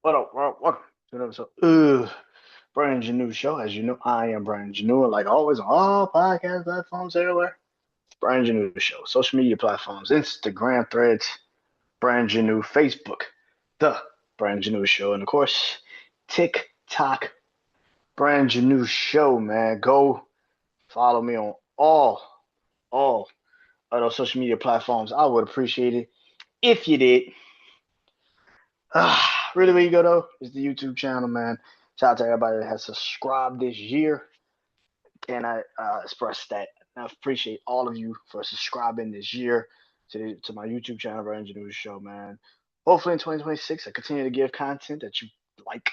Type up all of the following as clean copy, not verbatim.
What up? Welcome to another episode. BrandonJaneauShow. As you know, I am Brandon Janeau, and like always on all podcast platforms everywhere. It's Brandon Janeau Show. Social media platforms, Instagram, Threads, Brandon Janeau, Facebook, the Brandon Janeau Show, and of course, TikTok, Brandon Janeau Show, man. Go follow me on all of those social media platforms. I would appreciate it if you did. Really, where you go though is the YouTube channel, man. Shout out to everybody that has subscribed this year, and I express that. I appreciate all of you for subscribing this year to my YouTube channel, BrandonJaneauShow, Show, man. Hopefully in 2026, I continue to give content that you like,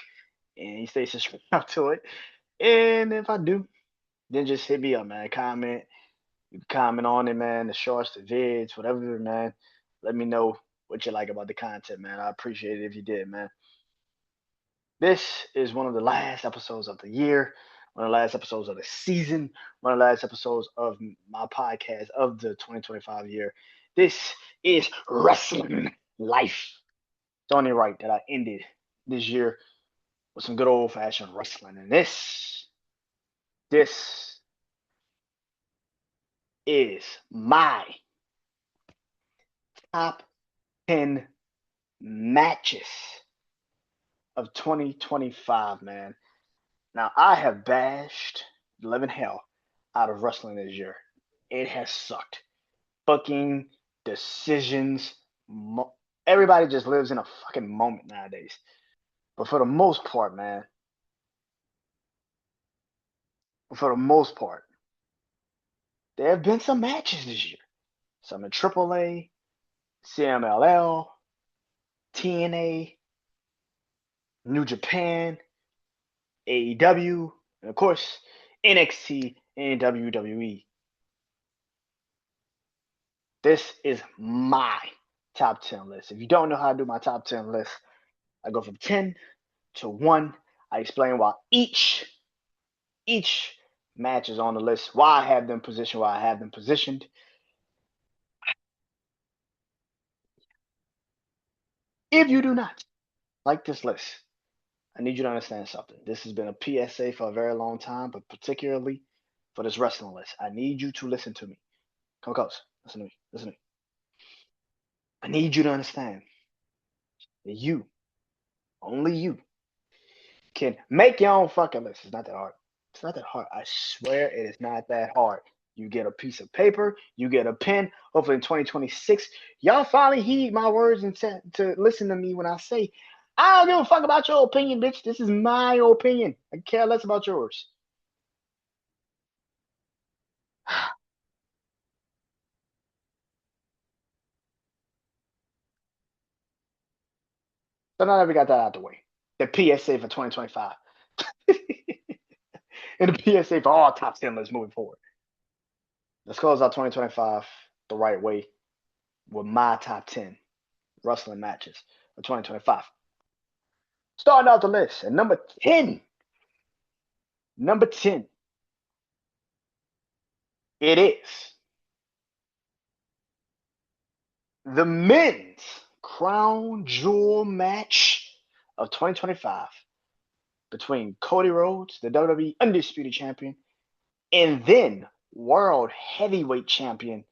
and you stay subscribed to it. And if I do, then just hit me up, man. Comment, you can comment on it, man. The shorts, the vids, whatever, man. Let me know what you like about the content, man. I appreciate it if you did, man. This is one of the last episodes of the year, one of the last episodes of the season, one of the last episodes of my podcast of the 2025 year. This is wrestling life. It's only right that I ended this year with some good old fashioned wrestling. And this is my top 10 matches of 2025, man. Now, I have bashed the living hell out of wrestling this year. It has sucked. Booking, decisions, everybody just lives in a fucking moment nowadays. But for the most part, man, for the most part, there have been some matches this year. Some in AAA, CMLL, TNA, New Japan, AEW, and of course, NXT and WWE. This is my top 10 list. If you don't know how to do my top 10 list, I go from 10 to 1. I explain why each match is on the list, why I have them positioned, why I have them positioned. If you do not like this list, I need you to understand something. This has been a PSA for a very long time, but particularly for this wrestling list. I need you to listen to me. Come close. Listen to me. Listen to me. I need you to understand that you, only you, can make your own fucking list. It's not that hard. It's not that hard. I swear it is not that hard. You get a piece of paper, you get a pen. Hopefully in 2026, y'all finally heed my words and to listen to me when I say, I don't give a fuck about your opinion, bitch. This is my opinion. I care less about yours. So now that we got that out the way, the PSA for 2025 and the PSA for all top 10 lists moving forward. Let's close out 2025 the right way with my top 10 wrestling matches of 2025. Starting out the list at number 10, it is the men's crown jewel match of 2025 between Cody Rhodes, the WWE Undisputed Champion, and then World Heavyweight Champion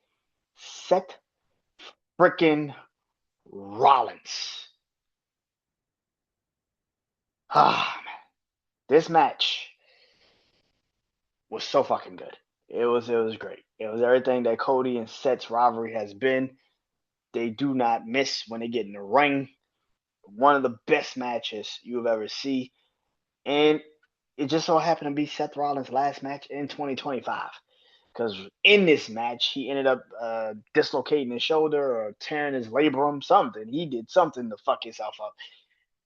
Seth frickin' Rollins. Ah, man. This match was so fucking good. It was great. It was everything that Cody and Seth's rivalry has been. They do not miss when they get in the ring. One of the best matches you've ever seen. And it just so happened to be Seth Rollins' last match in 2025. Because in this match, he ended up dislocating his shoulder or tearing his labrum, something. He did something to fuck himself up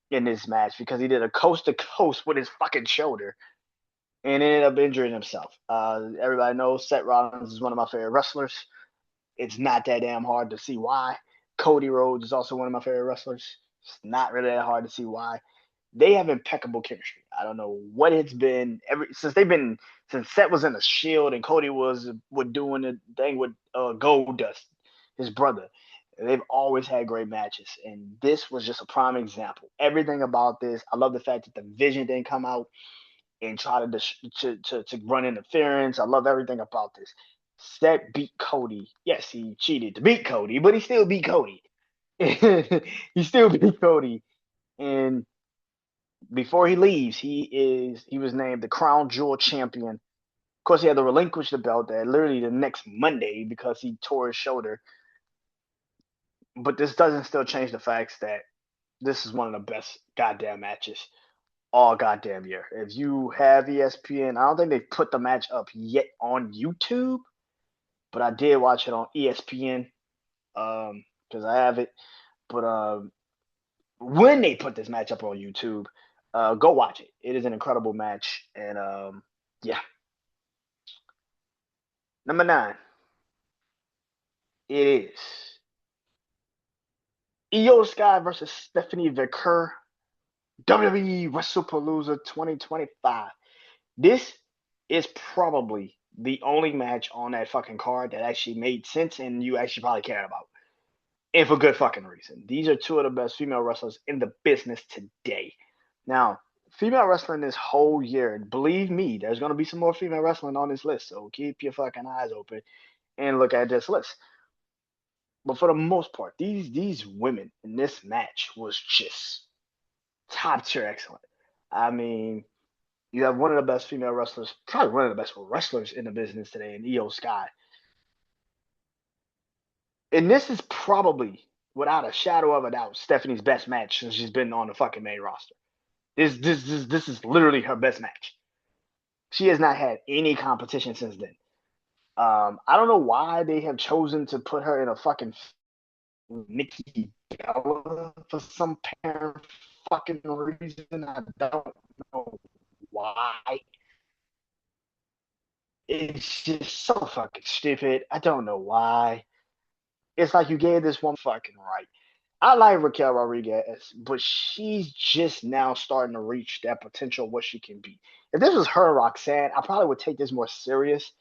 in this match because he did a coast to coast with his fucking shoulder and ended up injuring himself. Everybody knows Seth Rollins is one of my favorite wrestlers. It's not that damn hard to see why. Cody Rhodes is also one of my favorite wrestlers. It's not really that hard to see why. They have impeccable chemistry. I don't know what it's been since Seth was in the Shield and Cody was doing the thing with Goldust, his brother. They've always had great matches, and this was just a prime example. Everything about this, I love the fact that the Vision didn't come out and try to run interference. I love everything about this. Seth beat Cody. Yes, he cheated to beat Cody, but he still beat Cody. He still beat Cody, and before he leaves, he was named the Crown Jewel Champion. Of course, he had to relinquish the belt that literally the next Monday because he tore his shoulder. But this doesn't still change the facts that this is one of the best goddamn matches all goddamn year. If you have ESPN, I don't think they've put the match up yet on YouTube, but I did watch it on ESPN because I have it. But when they put this match up on YouTube, go watch it. It is an incredible match, and yeah. Number 9, it is Io Sky versus Stephanie Vicker, WWE WrestlePalooza 2025. This is probably the only match on that fucking card that actually made sense and you actually probably cared about. And for good fucking reason. These are two of the best female wrestlers in the business today. Now, female wrestling this whole year, believe me, there's going to be some more female wrestling on this list. So keep your fucking eyes open and look at this list. But for the most part, these women in this match was just top tier excellent. I mean, you have one of the best female wrestlers, probably one of the best wrestlers in the business today, in Io Sky. And this is probably, without a shadow of a doubt, Stephanie's best match since she's been on the fucking main roster. This is literally her best match. She has not had any competition since then. I don't know why they have chosen to put her in a fucking Nikki Bella for some apparent fucking reason. I don't know why. It's just so fucking stupid. I don't know why. It's like you gave this woman fucking right. I like Raquel Rodriguez, but she's just now starting to reach that potential of what she can be. If this was her Roxanne, I probably would take this more serious.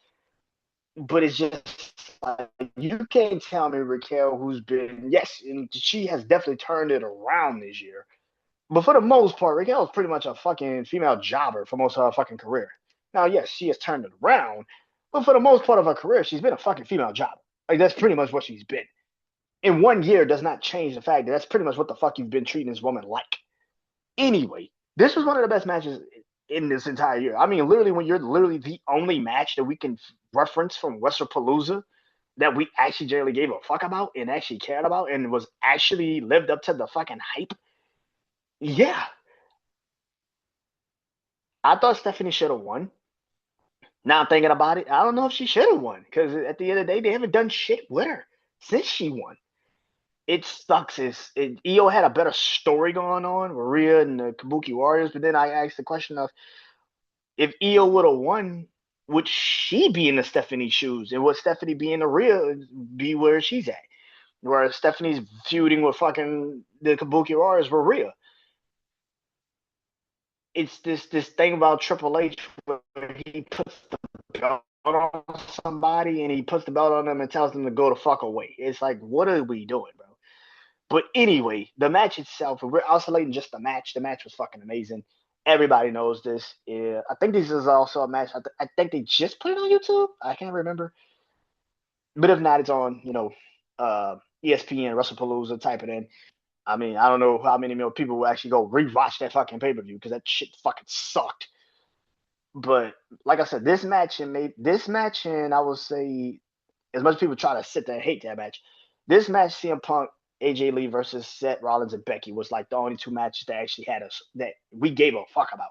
But it's just like you can't tell me Raquel, who's been yes, and she has definitely turned it around this year. But for the most part, Raquel is pretty much a fucking female jobber for most of her fucking career. Now, yes, she has turned it around, but for the most part of her career, she's been a fucking female jobber. Like that's pretty much what she's been. In 1 year does not change the fact that that's pretty much what the fuck you've been treating this woman like. Anyway, this was one of the best matches in this entire year. I mean, literally, when you're literally the only match that we can reference from WrestlePalooza that we actually generally gave a fuck about and actually cared about and was actually lived up to the fucking hype. Yeah, I thought Stephanie should have won. Now I'm thinking about it, I don't know if she should have won because at the end of the day, they haven't done shit with her since she won. It sucks. EO had a better story going on with Rhea and the Kabuki Warriors, but then I asked the question of if EO would have won, would she be in the Stephanie shoes, and would Stephanie be in the Rhea be where she's at? Where Stephanie's feuding with fucking the Kabuki Warriors with Rhea. It's this thing about Triple H where he puts the belt on somebody and he puts the belt on them and tells them to go the fuck away. It's like, what are we doing, bro? But anyway, the match itself, if we're isolating just the match was fucking amazing. Everybody knows this. Yeah, I think this is also a match. I think they just put it on YouTube. I can't remember. But if not, it's on, ESPN, WrestlePalooza, type it in. I mean, I don't know how many people will actually go rewatch that fucking pay per view because that shit fucking sucked. But like I said, this match and I would say as much as people try to sit there and hate that match, this match CM Punk, AJ Lee versus Seth Rollins and Becky was like the only two matches that actually had us that we gave a fuck about.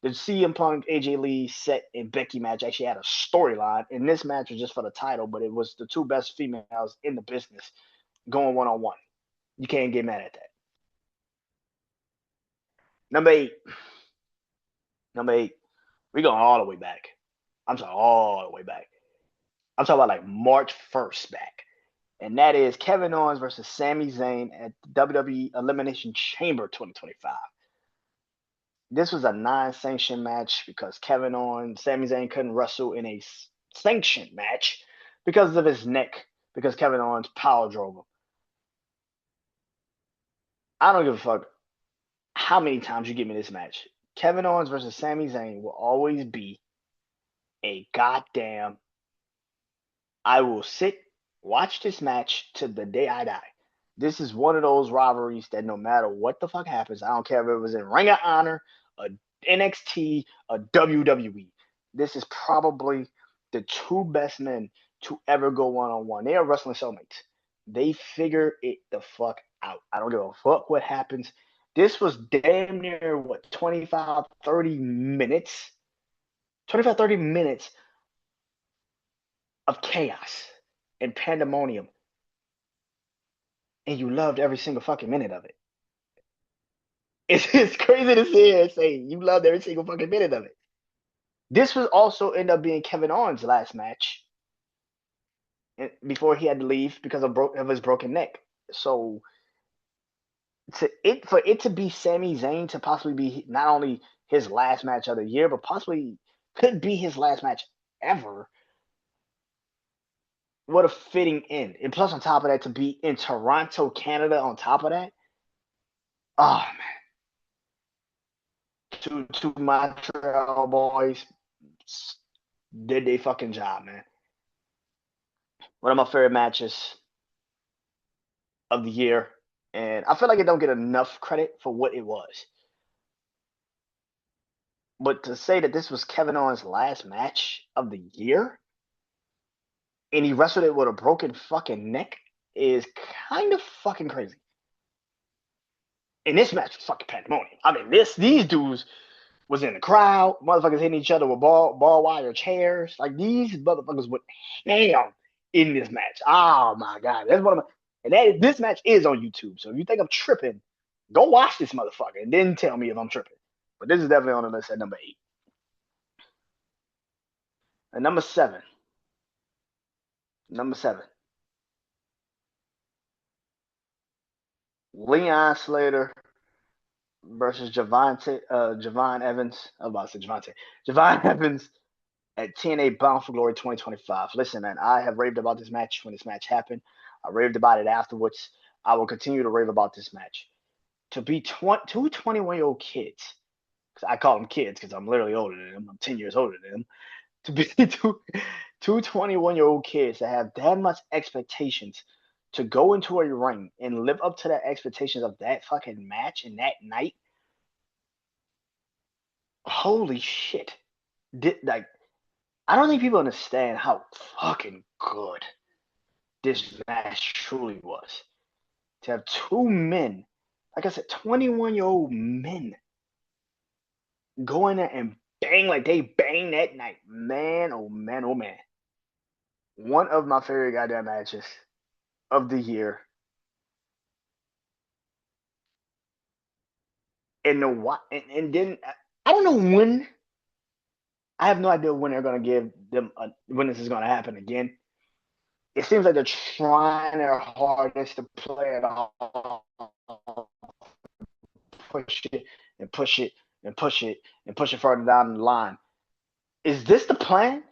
The CM Punk, AJ Lee, Seth, and Becky match actually had a storyline, and this match was just for the title, but it was the two best females in the business going one on one. You can't get mad at that. Number 8. Number 8. We going all the way back. I'm talking all the way back. I'm talking about like March 1st back. And that is Kevin Owens versus Sami Zayn at WWE Elimination Chamber 2025. This was a non-sanctioned match because Sami Zayn couldn't wrestle in a sanctioned match because of his neck, because Kevin Owens power drove him. I don't give a fuck how many times you give me this match. Kevin Owens versus Sami Zayn will always be a goddamn. I will sit, watch this match to the day I die. This is one of those rivalries that no matter what the fuck happens, I don't care if it was in Ring of Honor, a NXT, a WWE. This is probably the two best men to ever go one on one. They are wrestling soulmates. They figure it the fuck out. I don't give a fuck what happens. This was damn near what 25, 30 minutes. 25, 30 minutes of chaos and pandemonium. And you loved every single fucking minute of it. It's crazy to sit here and say you loved every single fucking minute of it. This was also end up being Kevin Owens' last match before he had to leave because of his broken neck. So for it to be Sami Zayn to possibly be not only his last match of the year, but possibly could be his last match ever. What a fitting end. And plus on top of that, to be in Toronto, Canada on top of that. Oh man. To Montreal boys did they fucking job, man. One of my favorite matches of the year. And I feel like it don't get enough credit for what it was. But to say that this was Kevin Owens' last match of the year, and he wrestled it with a broken fucking neck, is kind of fucking crazy. And this match was fucking pandemonium. I mean, these dudes was in the crowd, motherfuckers hitting each other with ball wire chairs. Like these motherfuckers went ham in this match. Oh my god, that's one of my. And this match is on YouTube. So if you think I'm tripping, go watch this motherfucker and then tell me if I'm tripping. But this is definitely on the list at number 8. And number 7. Number 7. Leon Slater versus Javon Evans. I was about to say Javon Evans at TNA Bound for Glory 2025. Listen, man, I have raved about this match when this match happened. I raved about it afterwards. I will continue to rave about this match. To be two 21-year-old kids, because I call them kids because I'm literally older than them. I'm 10 years older than them. To be two 21-year-old kids that have that much expectations to go into a ring and live up to the expectations of that fucking match and that night. Holy shit. Like, I don't think people understand how fucking good this match truly was. To have two men, like I said, 21-year-old men go in there and bang like they bang that night. Man, oh man, oh man. One of my favorite goddamn matches of the year. And then I don't know when. I have no idea when they're gonna give them when this is gonna happen again. It seems like they're trying their hardest to play it off, push it and push it and push it and push it further down the line. Is this the plan?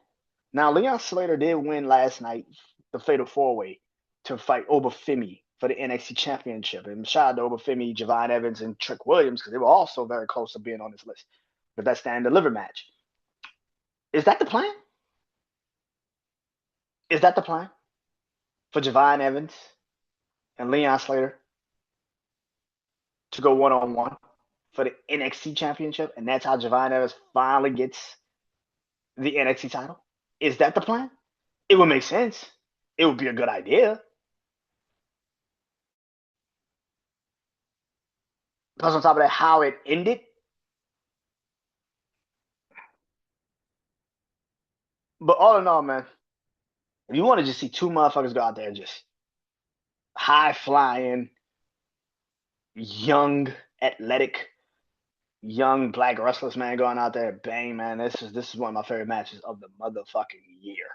Now, Leon Slater did win last night, the Fatal 4-Way, to fight Obafemi for the NXT Championship. And shout out to Obafemi, Javon Evans, and Trick Williams, because they were also very close to being on this list. But that stand deliver match. Is that the plan? Is that the plan for Javon Evans and Leon Slater to go one-on-one for the NXT Championship? And that's how Javon Evans finally gets the NXT title? Is that the plan? It would make sense. It would be a good idea. Plus, on top of that, how it ended. But all in all, man, if you want to just see two motherfuckers go out there and just high flying, young, athletic, young black wrestlers, man, going out there, bang, man. This is one of my favorite matches of the motherfucking year.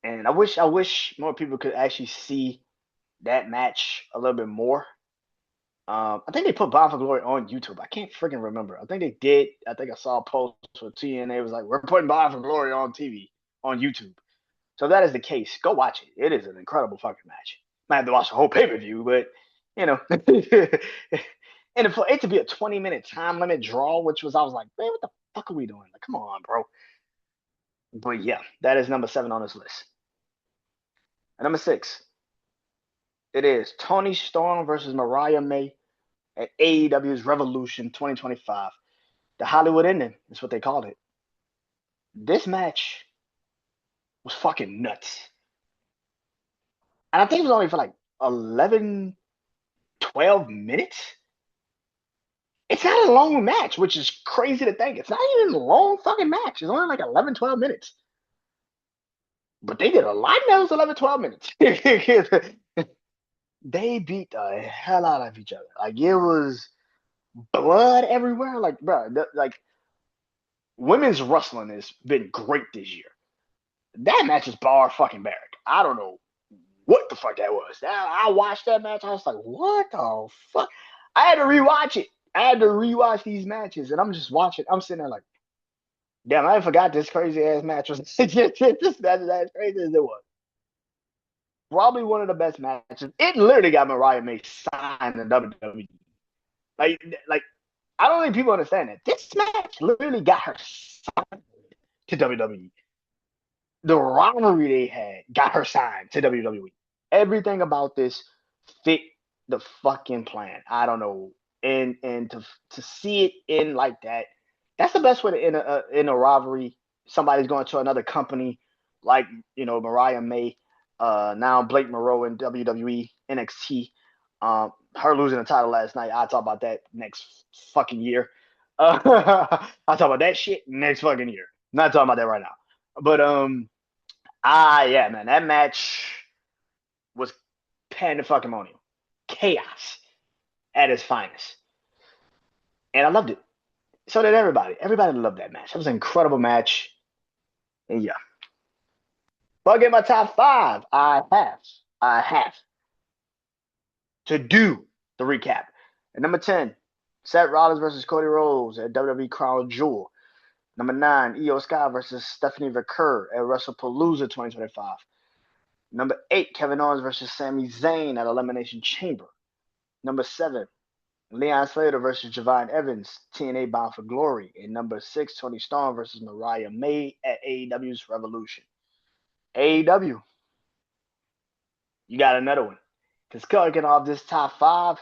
And I wish more people could actually see that match a little bit more. I think they put Bound for Glory on YouTube. I can't freaking remember. I think they did. I think I saw a post for TNA was like, we're putting Bound for Glory on TV, on YouTube. So if that is the case, go watch it. It is an incredible fucking match. Might have to watch the whole pay-per-view, but you know. And for it to be a 20-minute time limit draw, which was, I was like, man, what the fuck are we doing? Like, come on, bro. But yeah, that is number 7 on this list. And number 6, it is Toni Storm versus Mariah May at AEW's Revolution 2025. The Hollywood ending is what they called it. This match was fucking nuts. And I think it was only for like 11, 12 minutes. It's not a long match, which is crazy to think. It's not even a long fucking match. It's only like 11, 12 minutes. But they did a lot in those 11, 12 minutes. They beat the hell out of each other. Like, it was blood everywhere. Like, bro, like, women's wrestling has been great this year. That match is bar fucking barrack. I don't know what the fuck that was. I watched that match. I was like, what the fuck? I had to rewatch it. I had to rewatch these matches, and I'm just watching. I'm sitting there like, damn, I forgot this crazy ass match was just as crazy as it was. Probably one of the best matches. It literally got Mariah May signed in WWE. Like I don't think people understand that. This match literally got her signed to WWE. The rivalry they had got her signed to WWE. Everything about this fit the fucking plan. I don't know, and to see it in like that, that's the best way to end a rivalry. Somebody's going to another company, like Mariah May, now Blake Moreau in WWE NXT. Her losing the title last night. I'll talk about that next fucking year. I'll talk about that shit next fucking year. Not talking about that right now. But yeah, man, that match was pandemonium, chaos at its finest, and I loved it. So did everybody. Everybody loved that match. It was an incredible match, and yeah. But in my top 5, I have to do the recap. At number 10, Seth Rollins versus Cody Rhodes at WWE Crown Jewel. Number 9, Io Sky versus Stephanie McCurr at WrestlePalooza 2025. Number 8, Kevin Owens versus Sami Zayn at Elimination Chamber. Number 7, Leon Slater versus Javon Evans, TNA Bound for Glory. And number 6, Toni Storm versus Mariah May at AEW's Revolution. AEW, you got another one. Because kicking off this top 5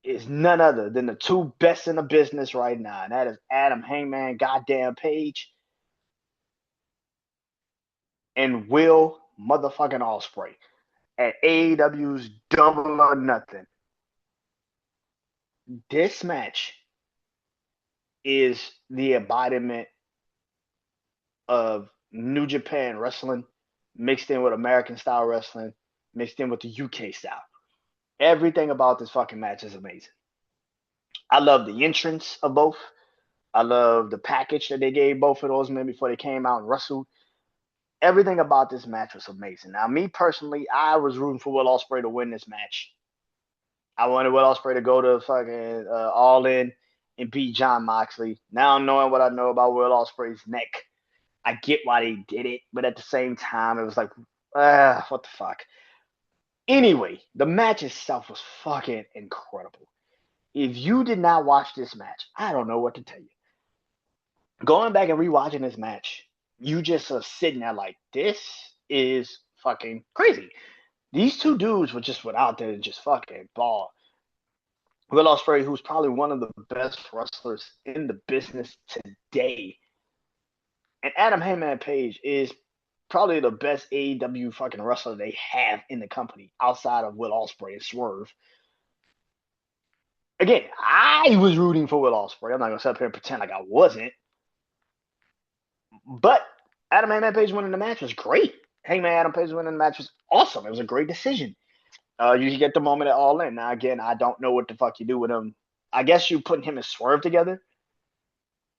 is none other than the 2 best in the business right now. And that is Adam Hangman goddamn Page and Will motherfucking Ospreay at AEW's Double or Nothing. This match is the embodiment of New Japan wrestling mixed in with American style wrestling, mixed in with the UK style. Everything about this fucking match is amazing. I love the entrance of both. I love the package that they gave both of those men before they came out and wrestled. Everything about this match was amazing. Now, me personally, I was rooting for Will Ospreay to win this match. I wanted Will Ospreay to go to fucking All In and beat Jon Moxley. Now knowing what I know about Will Ospreay's neck, I get why they did it, but at the same time, it was like, what the fuck? Anyway, the match itself was fucking incredible. If you did not watch this match, I don't know what to tell you. Going back and rewatching this match, you just are sitting there like, this is fucking crazy. These 2 dudes went out there and just fucking ball. Will Ospreay, who's probably one of the best wrestlers in the business today, and Adam Hangman Page is probably the best AEW fucking wrestler they have in the company outside of Will Ospreay and Swerve. Again, I was rooting for Will Ospreay. I'm not gonna sit up here and pretend like I wasn't. But Adam Hangman Page winning the match was great. Hangman Adam Page winning the match was awesome. It was a great decision. You get the moment at All In. Now, again, I don't know what the fuck you do with him. I guess you putting him and Swerve together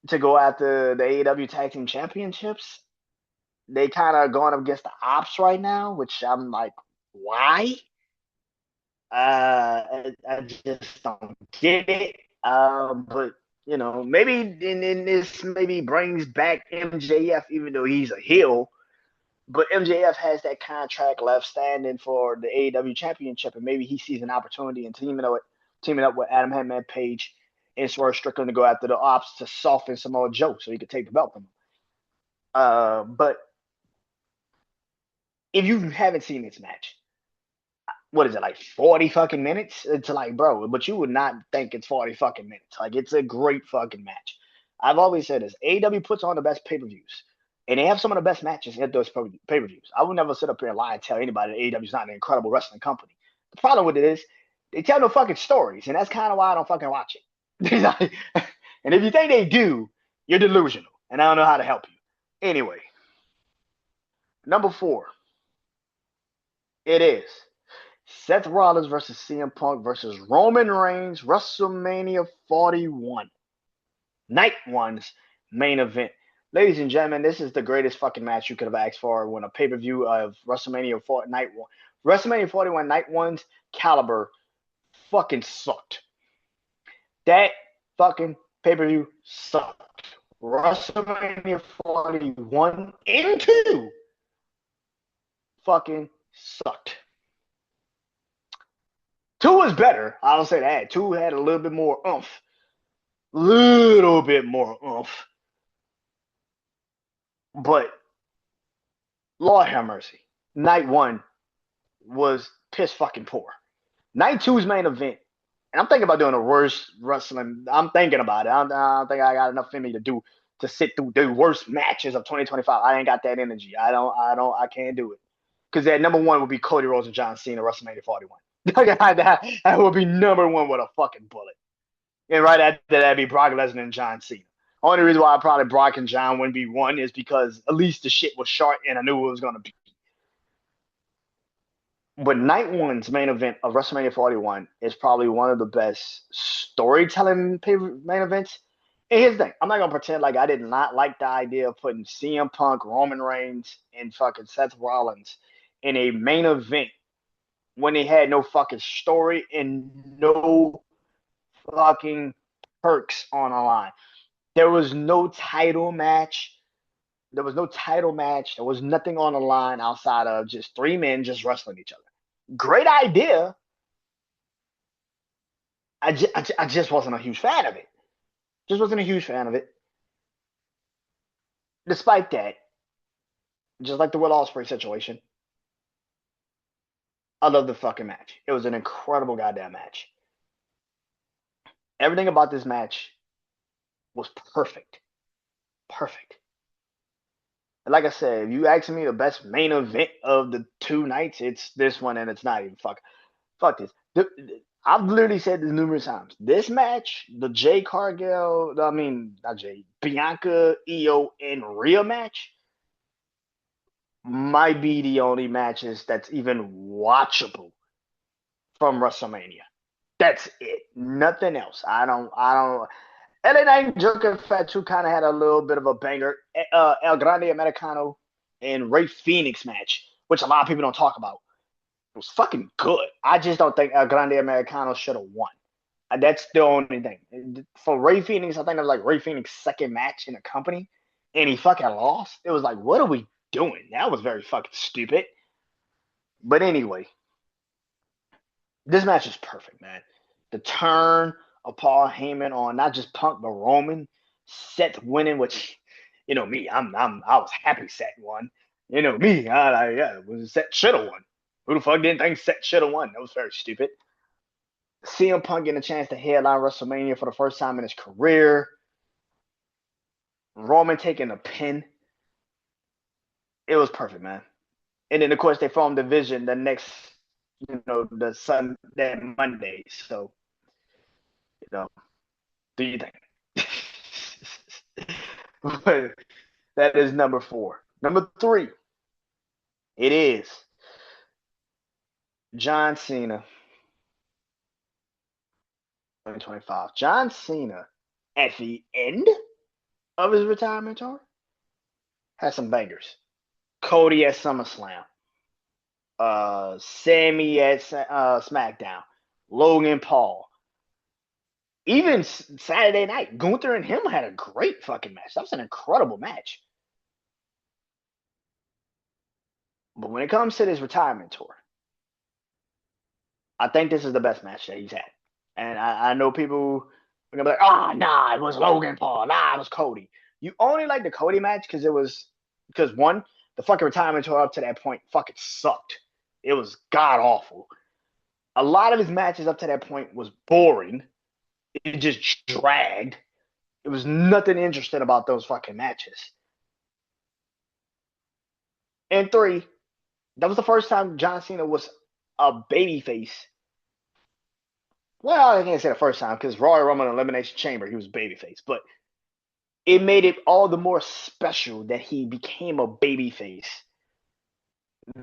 to go after the AEW Tag Team Championships. They kind of going up against the Ops right now, which I'm like, why? I just don't get it. But maybe in this maybe brings back MJF, even though he's a heel. But MJF has that contract left standing for the AEW Championship, and maybe he sees an opportunity in teaming up with Adam Hangman Page and Swerve Strickland to go after the Ops to soften Samoa Joe so he could take the belt from him. But if you haven't seen this match, what is it, like 40 fucking minutes? It's like, bro, but you would not think it's 40 fucking minutes. Like, it's a great fucking match. I've always said this. AEW puts on the best pay-per-views. And they have some of the best matches at those pay-per-views. I would never sit up here and lie and tell anybody that AEW is not an incredible wrestling company. The problem with it is they tell no fucking stories, and that's kind of why I don't fucking watch it. And if you think they do, you're delusional, and I don't know how to help you. Anyway, number 4. It is Seth Rollins versus CM Punk versus Roman Reigns, WrestleMania 41. Night 1's main event. Ladies and gentlemen, this is the greatest fucking match you could have asked for when a pay-per-view of WrestleMania 41 Night 1's caliber fucking sucked. That fucking pay-per-view sucked. WrestleMania 41 and 2 fucking sucked. 2 was better. I'll say that. 2 had a little bit more oomph. Little bit more oomph. But Lord have mercy. Night 1 was piss fucking poor. Night 2's main event, and I'm thinking about doing the worst wrestling. I'm thinking about it. I don't think I got enough in me to sit through the worst matches of 2025. I ain't got that energy. I can't do it. Because that number 1 would be Cody Rhodes and John Cena WrestleMania 41. that would be number 1 with a fucking bullet. And right after that'd be Brock Lesnar and John Cena. Only reason why probably Brock and John wouldn't be 1 is because at least the shit was short and I knew it was gonna be. But Night 1's main event of WrestleMania 41 is probably one of the best storytelling main events. And here's the thing. I'm not going to pretend like I did not like the idea of putting CM Punk, Roman Reigns, and fucking Seth Rollins in a main event when they had no fucking story and no fucking perks on the line. There was no title match. There was nothing on the line outside of just 3 men just wrestling each other. Great idea. I just wasn't a huge fan of it. Despite that, just like the Will Ospreay situation, I love the fucking match. It was an incredible goddamn match. Everything about this match was perfect. Perfect. Like I said, if you ask me the best main event of the 2 nights, it's this one, and it's not even fuck this. I've literally said this numerous times. This match, the Bianca, Io, and Rhea match might be the only matches that's even watchable from WrestleMania. That's it. Nothing else. I don't. LA Knight and Joker Fatu kind of had a little bit of a banger. El Grande Americano and Rey Fenix match, which a lot of people don't talk about. It was fucking good. I just don't think El Grande Americano should have won. That's the only thing. For Rey Fenix, I think it was like Rey Fenix's second match in the company, and he fucking lost. It was like, what are we doing? That was very fucking stupid. But anyway, this match is perfect, man. The turn of Paul Heyman on not just Punk but Roman, Seth winning, which you know me, I was happy Seth won. You know me, Seth should have won. Who the fuck didn't think Seth should have won? That was very stupid. CM Punk getting a chance to headline WrestleMania for the first time in his career. Roman taking a pin. It was perfect, man. And then of course they formed the division the next, that Monday. So, do you think? But that is number 4. Number 3. It is John Cena. 2025. John Cena at the end of his retirement tour had some bangers. Cody at SummerSlam. Sammy at SmackDown. Logan Paul. Even Saturday night, Gunther and him had a great fucking match. That was an incredible match. But when it comes to this retirement tour, I think this is the best match that he's had. And I know people are gonna be like, "Ah, oh, nah, it was Logan Paul. Nah, it was Cody." You only like the Cody match because one, the fucking retirement tour up to that point fucking sucked. It was god awful. A lot of his matches up to that point was boring. It just dragged. It was nothing interesting about those fucking matches. And three, that was the first time John Cena was a babyface. Well, I can't say the first time because Royal Rumble and Elimination Chamber, he was babyface, but it made it all the more special that he became a babyface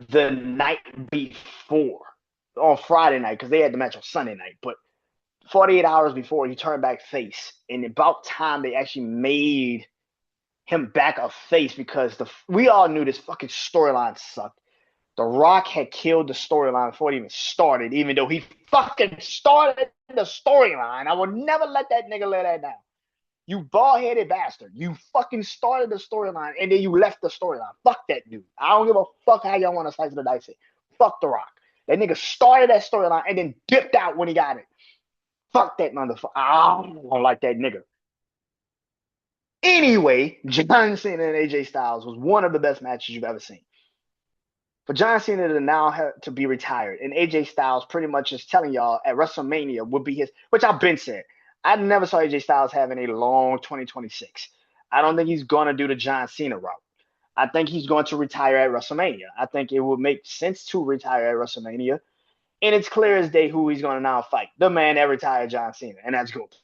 the night before on Friday night because they had the match on Sunday night. But 48 hours before, he turned back face, and about time they actually made him back a face because we all knew this fucking storyline sucked. The Rock had killed the storyline before it even started, even though he fucking started the storyline. I will never let that nigga let that down. You bald-headed bastard. You fucking started the storyline and then you left the storyline. Fuck that dude. I don't give a fuck how y'all want to slice the dice it. Fuck The Rock. That nigga started that storyline and then dipped out when he got it. Fuck that motherfucker. I don't like that nigga. Anyway, John Cena and AJ Styles was one of the best matches you've ever seen. For John Cena to now have to be retired, and AJ Styles pretty much is telling y'all at WrestleMania would be his, which I've been said. I never saw AJ Styles having a long 2026. I don't think he's going to do the John Cena route. I think he's going to retire at WrestleMania. I think it would make sense to retire at WrestleMania. And it's clear as day who he's going to now fight. The man that retired John Cena, and that's good.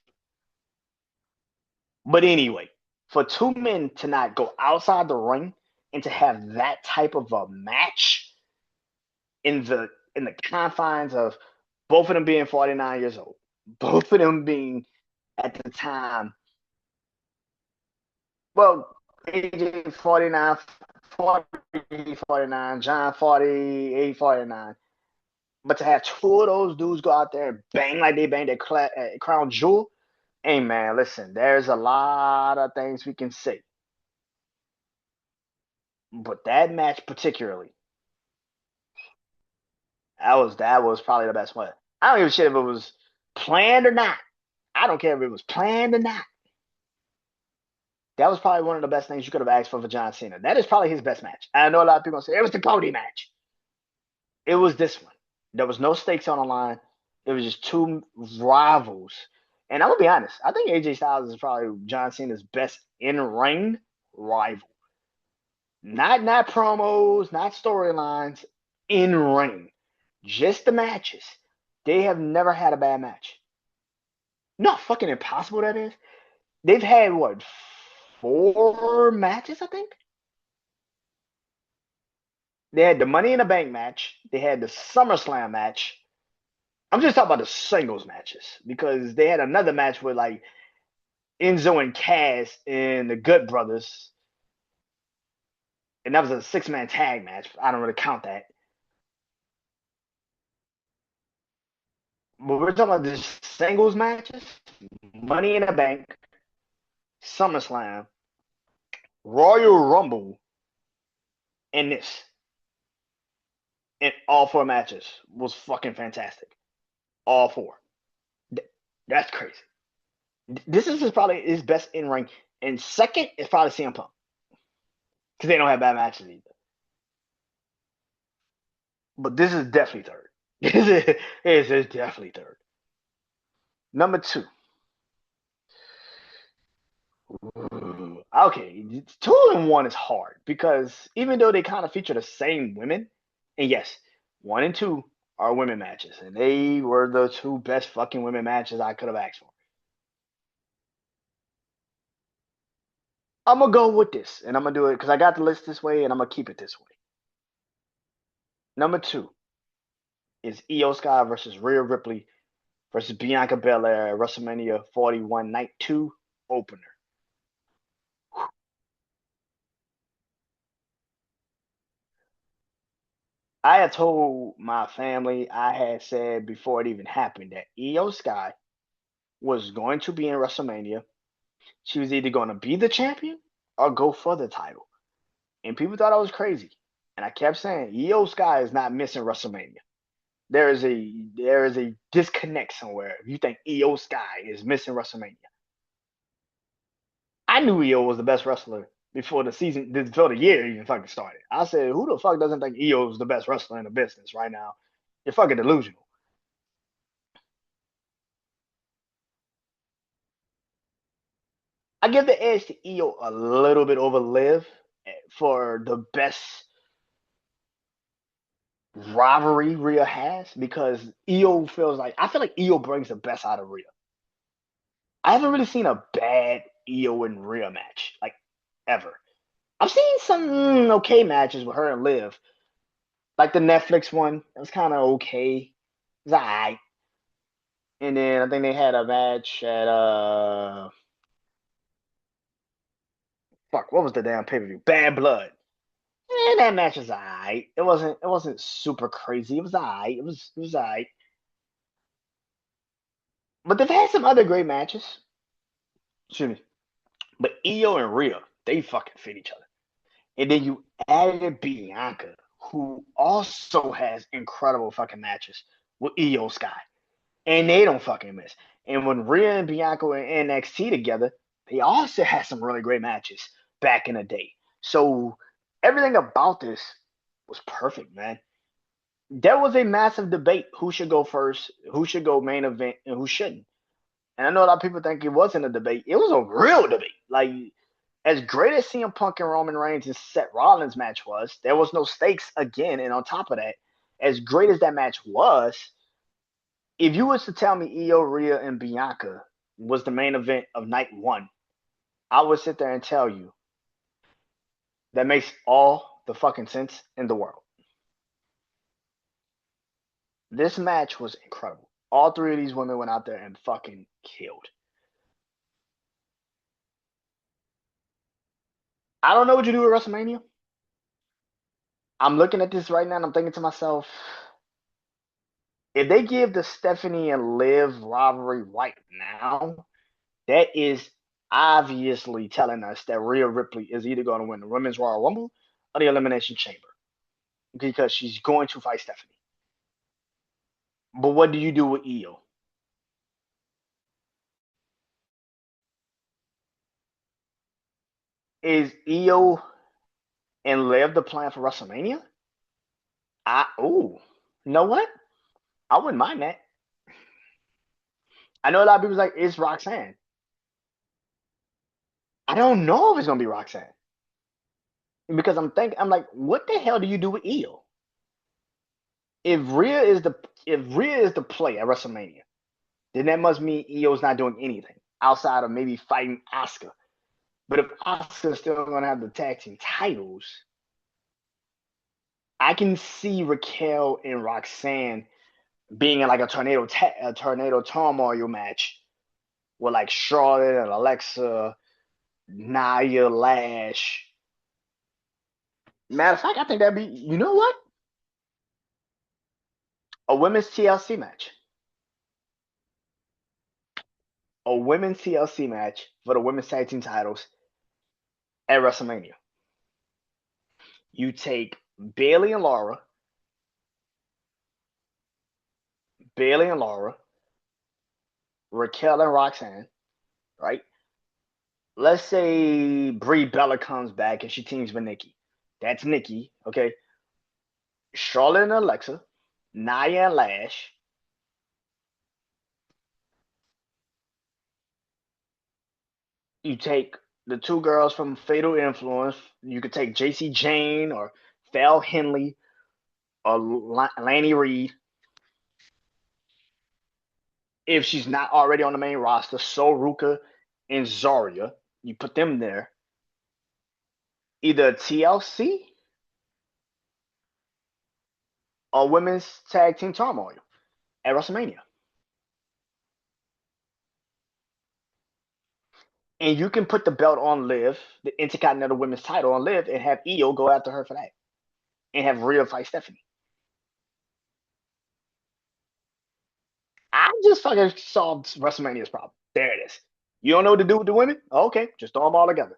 But anyway, for two men to not go outside the ring and to have that type of a match in the confines of both of them being 49 years old, both of them being at the time, well, AJ 49, 40, 49, John 48, 49. But to have two of those dudes go out there and bang like they banged at Crown Jewel, hey man, listen, there's a lot of things we can say. But that match particularly, that was probably the best one. I don't give a shit if it was planned or not. I don't care if it was planned or not. That was probably one of the best things you could have asked for John Cena. That is probably his best match. I know a lot of people say it was the Cody match. It was this one. There was no stakes on the line. It was just two rivals. And I'm gonna be honest, I think AJ Styles is probably John Cena's best in-ring rival. Not promos, not storylines, in-ring. Just the matches. They have never had a bad match. No fucking impossible that is. They've had what, four matches, I think? They had the Money in the Bank match. They had the SummerSlam match. I'm just talking about the singles matches because they had another match with like Enzo and Cass and the Good Brothers, and that was a six-man tag match. I don't really count that. But we're talking about the singles matches: Money in the Bank, SummerSlam, Royal Rumble, and this. And all four matches was fucking fantastic. All four. That's crazy. This is probably his best in ring. And second is probably CM Punk because they don't have bad matches either. But this is definitely third. This is definitely third. Number two. Okay, 2 and 1 is hard because even though they kind of feature the same women, and yes, 1 and 2 are women matches, and they were the two best fucking women matches I could have asked for. I'm gonna go with this, and I'm gonna do it because I got the list this way, and I'm gonna keep it this way. Number two is Io Sky versus Rhea Ripley versus Bianca Belair at WrestleMania 41 Night 2 opener. I had told my family, I had said before it even happened that Io Sky was going to be in WrestleMania. She was either going to be the champion or go for the title. And people thought I was crazy. And I kept saying, Io Sky is not missing WrestleMania. There is a disconnect somewhere. If you think Io Sky is missing WrestleMania, I knew Io was the best wrestler before the season, before the year even fucking started. I said, who the fuck doesn't think Io is the best wrestler in the business right now? You're fucking delusional. I give the edge to Io a little bit over Liv for the best rivalry Rhea has because Io feels like I feel like Io brings the best out of Rhea. I haven't really seen a bad Io and Rhea match like ever. I've seen some okay matches with her and Liv, like the Netflix one. It was kind of okay. It was alright. And then I think they had a match at fuck, what was the damn pay per view? Bad Blood. And that match was alright. It wasn't super crazy. It was alright. It was alright. But they've had some other great matches. Excuse me. But Io and Rhea, they fucking fit each other. And then you added Bianca, who also has incredible fucking matches with Io Sky. And they don't fucking miss. And when Rhea and Bianca were in NXT together, they also had some really great matches back in the day. So everything about this was perfect, man. There was a massive debate who should go first, who should go main event, and who shouldn't. And I know a lot of people think it wasn't a debate. It was a real debate. Like, as great as CM Punk and Roman Reigns and Seth Rollins match was, there was no stakes again. And on top of that, as great as that match was, if you was to tell me Io, Rhea, and Bianca was the main event of night one, I would sit there and tell you that makes all the fucking sense in the world. This match was incredible. All three of these women went out there and fucking killed. I don't know what you do with WrestleMania. I'm looking at this right now and I'm thinking to myself, if they give the Stephanie and Liv rivalry right now, that is obviously telling us that Rhea Ripley is either going to win the Women's Royal Rumble or the Elimination Chamber because she's going to fight Stephanie. But what do you do with Io? Is Io and Liv the plan for WrestleMania? You know what? I wouldn't mind that. I know a lot of people's like, it's Roxanne. I don't know if it's gonna be Roxanne because I'm like, what the hell do you do with Io? If Rhea is the if Rhea is the play at WrestleMania, then that must mean Io's not doing anything outside of maybe fighting Asuka. But if Asuka's still gonna have the tag team titles, I can see Raquel and Roxanne being in like a tornado turmoil match with like Charlotte and Alexa, Nia, Lash. Matter of fact, I think that'd be, you know what? A women's TLC match. A women's TLC match for the women's tag team titles at WrestleMania. You take Bailey and Laura, Raquel and Roxanne, right? Let's say Brie Bella comes back and she teams with Nikki. That's Nikki, okay? Charlotte and Alexa, Nia and Lash. You take the two girls from Fatal Influence. You could take JC Jane or Val Henley or Lanny Reed. If she's not already on the main roster, So Ruka and Zarya, you put them there. Either TLC or Women's Tag Team Turmoil at WrestleMania. And you can put the belt on Liv, the Intercontinental Women's title on Liv, and have Io go after her for that. And have Rhea fight Stephanie. I just fucking solved WrestleMania's problem. There it is. You don't know what to do with the women? Okay, just throw them all together.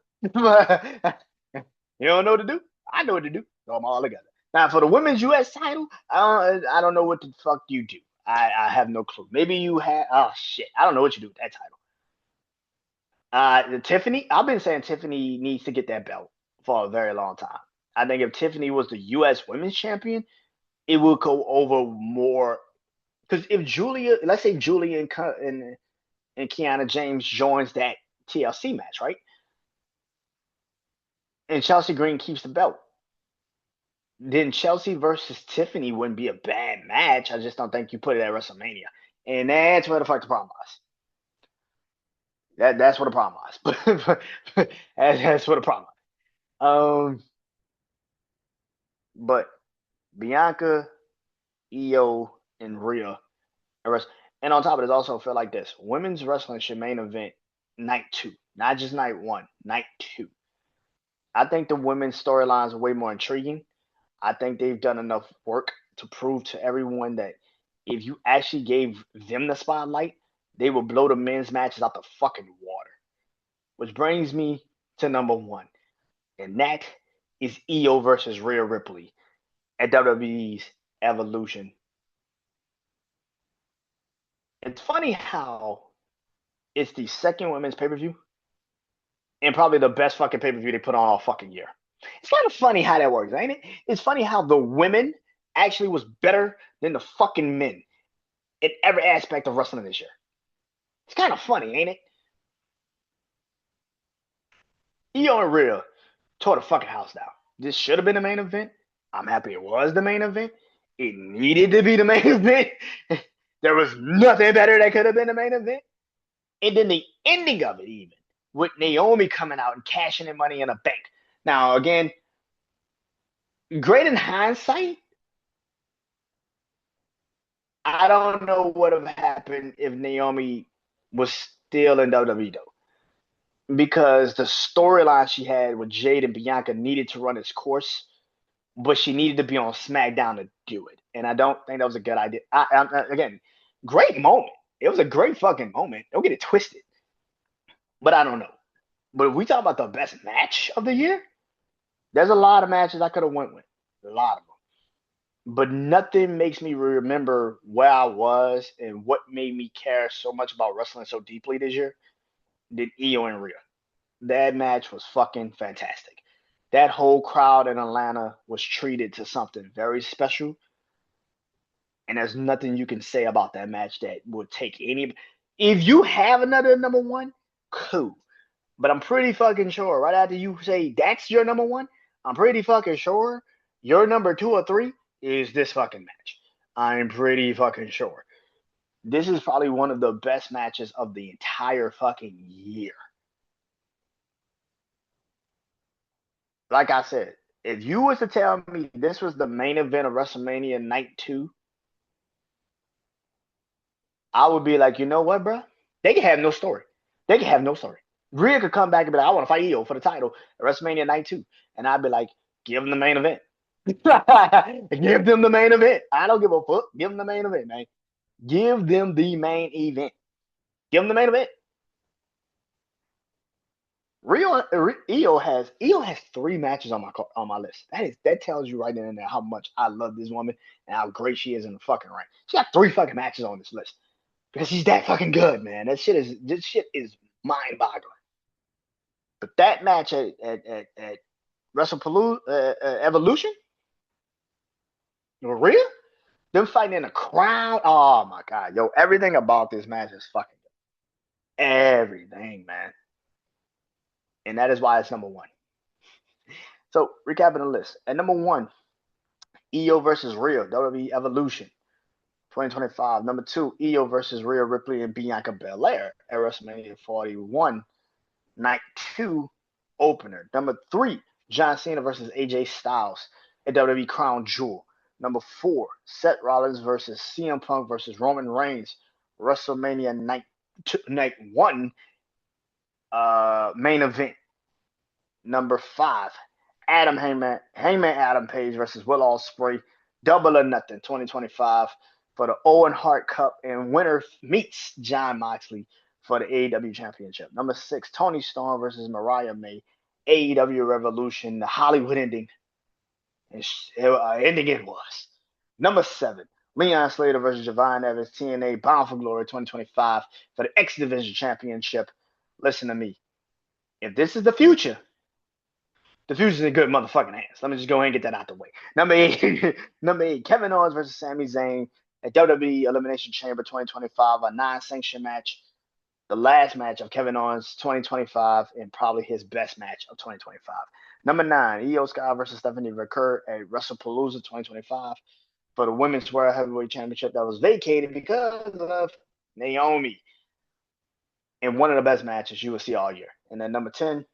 You don't know what to do? I know what to do. Throw them all together. Now for the women's U.S. title, I don't know what the fuck you do. I have no clue. Maybe you had. Oh shit, I don't know what you do with that title. The Tiffany, I've been saying Tiffany needs to get that belt for a very long time. I think if Tiffany was the U.S. Women's Champion, it would go over more. Because if Julia, let's say Julia and Kiana James joins that TLC match, right? And Chelsea Green keeps the belt, then Chelsea versus Tiffany wouldn't be a bad match. I just don't think you put it at WrestleMania, and that's where the fuck the problem lies. That's where the problem lies. That's where the problem lies. But Bianca, Io, and Rhea, and on top of it, also feel like this: women's wrestling should main event night two, not just night one, night two. I think the women's storylines are way more intriguing. I think they've done enough work to prove to everyone that if you actually gave them the spotlight, they will blow the men's matches out the fucking water. Which brings me to number one, and that is Io versus Rhea Ripley at WWE's Evolution. It's funny how it's the second women's pay per view and probably the best fucking pay per view they put on all fucking year. It's kind of funny how that works, ain't it? It's funny how the women actually was better than the fucking men in every aspect of wrestling this year. It's kind of funny, ain't it? Io and Rhea tore the fucking house down. This should have been the main event. I'm happy it was the main event. It needed to be the main event. There was nothing better that could have been the main event. And then the ending of it, even with Naomi coming out and cashing in money in a bank. Now, again, great in hindsight. I don't know what would have happened if Naomi was still in WWE though, because the storyline she had with Jade and Bianca needed to run its course, but she needed to be on SmackDown to do it, and I don't think that was a good idea. Again, great moment. It was a great fucking moment. Don't get it twisted, but I don't know. But if we talk about the best match of the year, there's a lot of matches I could have went with, a lot of them. But nothing makes me remember where I was and what made me care so much about wrestling so deeply this year than Io and Rhea. That match was fucking fantastic. That whole crowd in Atlanta was treated to something very special, and there's nothing you can say about that match that would take any. If you have another number one, cool. But I'm pretty fucking sure right after you say that's your number one, I'm pretty fucking sure your number two or three is this fucking match. I'm pretty fucking sure. This is probably one of the best matches of the entire fucking year. Like I said, if you was to tell me this was the main event of WrestleMania Night 2, I would be like, you know what, bro? They can have no story. They can have no story. Rhea could come back and be like, I want to fight Io for the title at WrestleMania Night 2. And I'd be like, give them the main event. Give them the main event. I don't give a fuck. Give them the main event, man. Give them the main event. Give them the main event. Io has 3 matches on my list. That tells you right then and there how much I love this woman and how great she is in the fucking ring. She got 3 fucking matches on this list because she's that fucking good, man. This shit is mind boggling. But that match at WrestlePalooza Evolution, Rhea, them fighting in a crowd. Oh my god, yo, everything about this match is fucking good. Everything, man. And that is why it's number one. So recapping the list. At number one, Io versus Rhea, WWE Evolution 2025. Number 2, Io versus Rhea Ripley and Bianca Belair at WrestleMania 41, Night 2 opener. Number 3, John Cena versus AJ Styles at WWE Crown Jewel. Number 4, Seth Rollins versus CM Punk versus Roman Reigns, WrestleMania Night 1 main event. Number 5, Hangman Adam Page versus Will Ospreay, Double or Nothing 2025 for the Owen Hart Cup, and winner meets Jon Moxley for the AEW Championship. Number 6, Toni Storm versus Mariah May, AEW Revolution, the Hollywood ending Ending it was. Number 7, Leon Slater versus Javon Evans, TNA Bound for Glory 2025 for the X Division Championship. Listen to me. If this is the future's in good motherfucking hands. Let me just go ahead and get that out the way. Number 8, Kevin Owens versus Sami Zayn at WWE Elimination Chamber 2025, a non-sanctioned match. The last match of Kevin Owens 2025 and probably his best match of 2025. Number 9, Io Sky versus Stephanie McCurry at WrestlePalooza 2025 for the Women's World Heavyweight Championship that was vacated because of Naomi in one of the best matches you will see all year. And then number 10,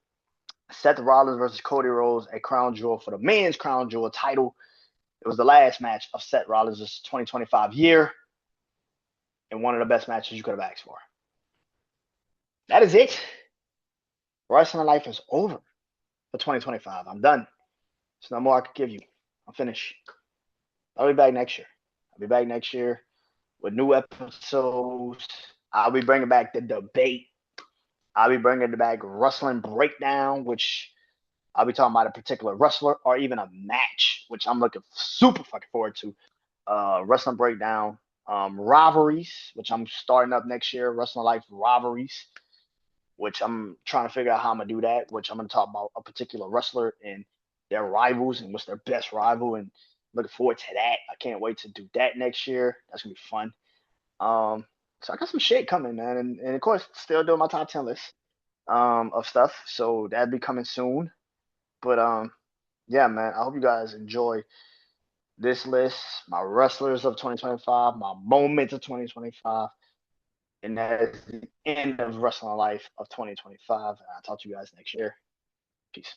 Seth Rollins versus Cody Rhodes at Crown Jewel for the men's Crown Jewel title. It was the last match of Seth Rollins' 2025 year and one of the best matches you could have asked for. That is it. Wrestling life is over for 2025. I'm done. There's no more I could give you. I'm finished. I'll be back next year. I'll be back next year with new episodes. I'll be bringing back the debate. I'll be bringing back wrestling breakdown, which I'll be talking about a particular wrestler or even a match, which I'm looking super fucking forward to. Wrestling breakdown, rivalries, which I'm starting up next year. Wrestling life rivalries, which I'm trying to figure out how I'm gonna do that. Which I'm gonna talk about a particular wrestler and their rivals and what's their best rival, and looking forward to that. I can't wait to do that next year. That's gonna be fun. So I got some shit coming, man, and of course, still doing my top 10 list of stuff. So that'll be coming soon. But yeah, man, I hope you guys enjoy this list, my wrestlers of 2025, my moments of 2025, and that is the end of wrestling life of 2025. I'll talk to you guys next year. Peace.